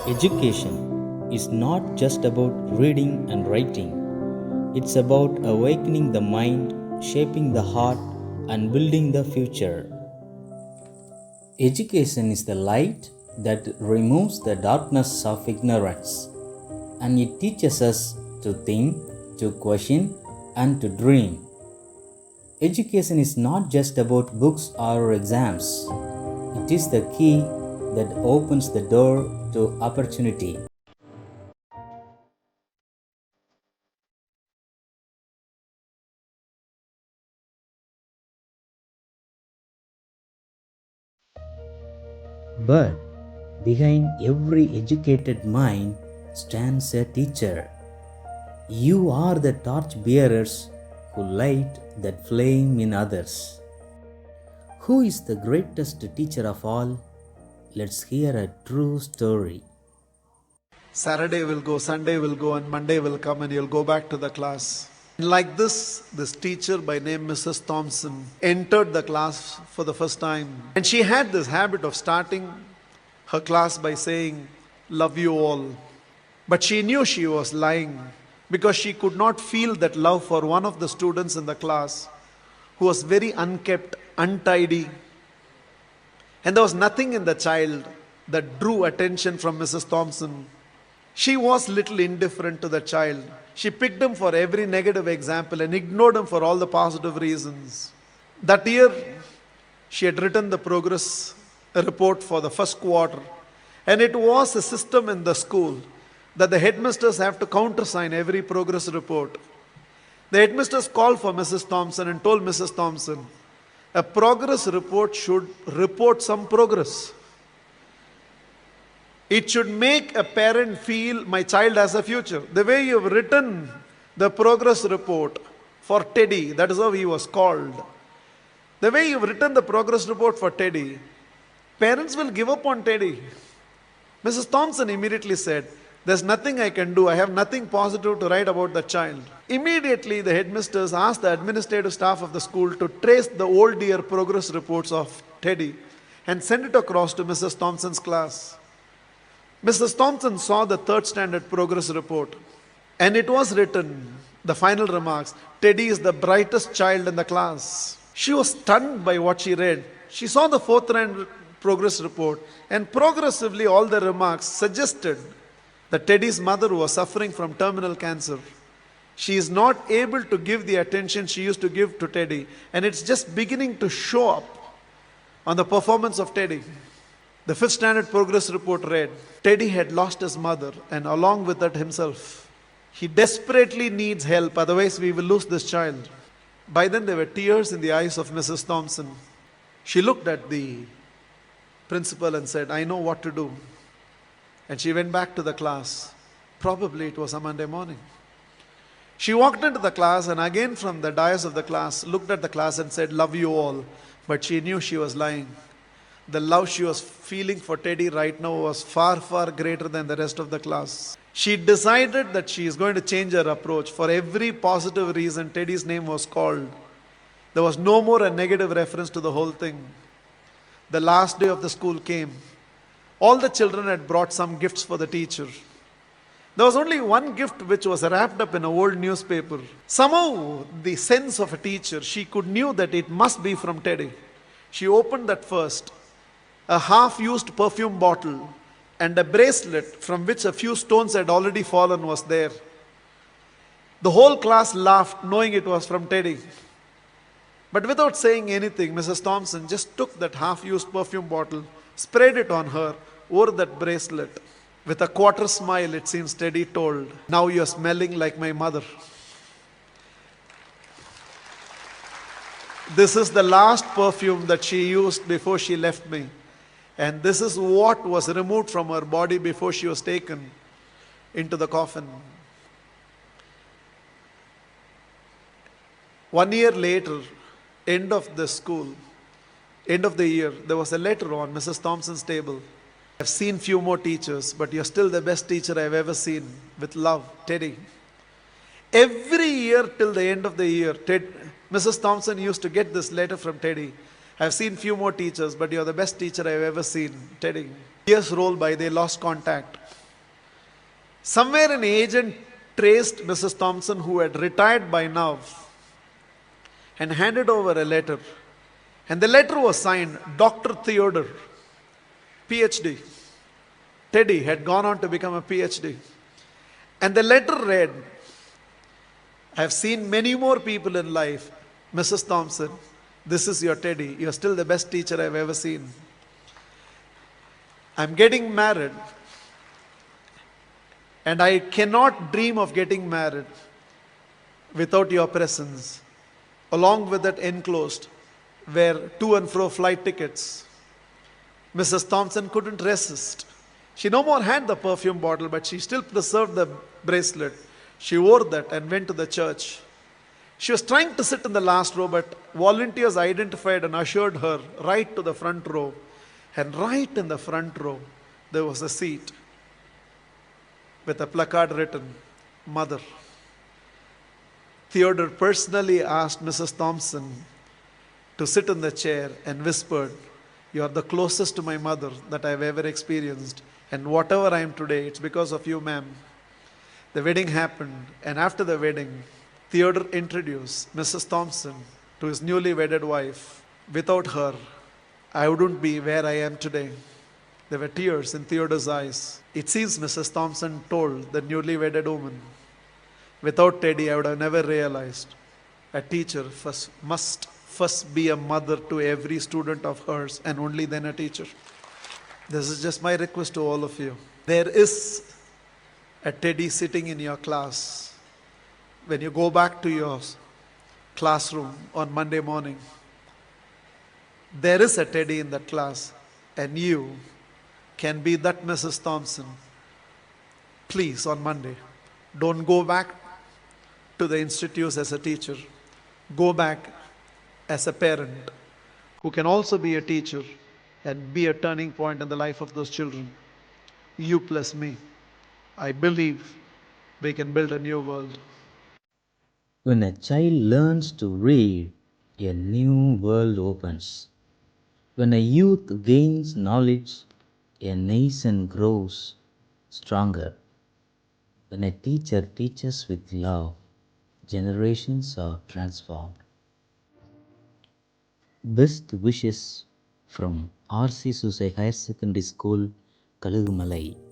Education is not just about reading and writing, it's about awakening the mind, shaping the heart, and building the future. Education is the light that removes the darkness of ignorance, and it teaches us to think, to question, and to dream. Education is not just about books or exams, it is the key that opens the door to opportunity. But behind every educated mind stands a teacher. You are the torch bearers who light that flame in others. Who is the greatest teacher of all? Let's hear a true story. Saturday will go, Sunday will go, and Monday will come, and you'll go back to the class. And like this teacher by name Mrs. Thompson entered the class for the first time. And she had this habit of starting her class by saying, "Love you all." But she knew she was lying because she could not feel that love for one of the students in the class who was very unkept, untidy. And there was nothing in the child that drew attention from Mrs. Thompson. She was little indifferent to the child. She picked him for every negative example and ignored him for all the positive reasons. That year, she had written the progress report for the first quarter. And it was a system in the school that the headmasters have to countersign every progress report. The headmasters called for Mrs. Thompson and told Mrs. Thompson, a progress report should report some progress. It should make a parent feel my child has a future. The way you've written the progress report for Teddy, that is how he was called. The way you've written the progress report for Teddy, parents will give up on Teddy. Mrs. Thompson immediately said, there's nothing I can do. I have nothing positive to write about the child. Immediately, the headmasters asked the administrative staff of the school to trace the old year progress reports of Teddy and send it across to Mrs. Thompson's class. Mrs. Thompson saw the third standard progress report, and it was written, the final remarks, Teddy is the brightest child in the class. She was stunned by what she read. She saw the fourth standard progress report, and progressively all the remarks suggested that Teddy's mother was suffering from terminal cancer. She is not able to give the attention she used to give to Teddy, and it's just beginning to show up on the performance of Teddy. The fifth standard progress report read, Teddy had lost his mother and along with that himself. He desperately needs help, otherwise we will lose this child. By then there were tears in the eyes of Mrs. Thompson. She looked at the principal and said, I know what to do. And she went back to the class. Probably it was a Monday morning. She walked into the class and again from the dais of the class, looked at the class and said, love you all. But she knew she was lying. The love she was feeling for Teddy right now was far, far greater than the rest of the class. She decided that she is going to change her approach. For every positive reason, Teddy's name was called. There was no more a negative reference to the whole thing. The last day of the school came. All the children had brought some gifts for the teacher. There was only one gift which was wrapped up in an old newspaper. Somehow, the sense of a teacher, she knew that it must be from Teddy. She opened that first. A half-used perfume bottle and a bracelet from which a few stones had already fallen was there. The whole class laughed knowing it was from Teddy. But without saying anything, Mrs. Thompson just took that half-used perfume bottle, sprayed it on her, wore that bracelet. With a quarter smile, it seems Teddy told, now you're smelling like my mother. This is the last perfume that she used before she left me. And this is what was removed from her body before she was taken into the coffin. 1 year later, end of the school, end of the year, there was a letter on Mrs. Thompson's table. I've seen few more teachers, but you're still the best teacher I've ever seen. With love, Teddy. Every year till the end of the year, Mrs. Thompson used to get this letter from Teddy. I've seen few more teachers, but you're the best teacher I've ever seen, Teddy. Years rolled by, they lost contact. Somewhere an agent traced Mrs. Thompson, who had retired by now, and handed over a letter. And the letter was signed Dr. Theodore, PhD. Teddy had gone on to become a PhD. And the letter read, I have seen many more people in life. Mrs. Thompson, this is your Teddy. You're still the best teacher I've ever seen. I'm getting married. And I cannot dream of getting married without your presence. Along with that enclosed were to and fro flight tickets. Mrs. Thompson couldn't resist. She no more had the perfume bottle, but she still preserved the bracelet. She wore that and went to the church. She was trying to sit in the last row, but volunteers identified and ushered her right to the front row. And right in the front row, there was a seat with a placard written, Mother. Theodore personally asked Mrs. Thompson to sit in the chair and whispered, You are the closest to my mother that I have ever experienced. And whatever I am today, it's because of you, ma'am. The wedding happened, and after the wedding, Theodore introduced Mrs. Thompson to his newly wedded wife. Without her, I wouldn't be where I am today. There were tears in Theodore's eyes. It seems Mrs. Thompson told the newly wedded woman, Without Teddy, I would have never realized a teacher must first be a mother to every student of hers and only then a teacher. This is just my request to all of you. There is a Teddy sitting in your class. When you go back to your classroom on Monday morning, there is a Teddy in that class, and you can be that Mrs. Thompson. Please, on Monday, don't go back to the institutes as a teacher. Go back as a parent who can also be a teacher and be a turning point in the life of those children. You plus me. I believe we can build a new world. When a child learns to read, a new world opens. When a youth gains knowledge, a nation grows stronger. When a teacher teaches with love, generations are transformed. Best wishes from R.C. Susai Higher Secondary School, Kalugumalai.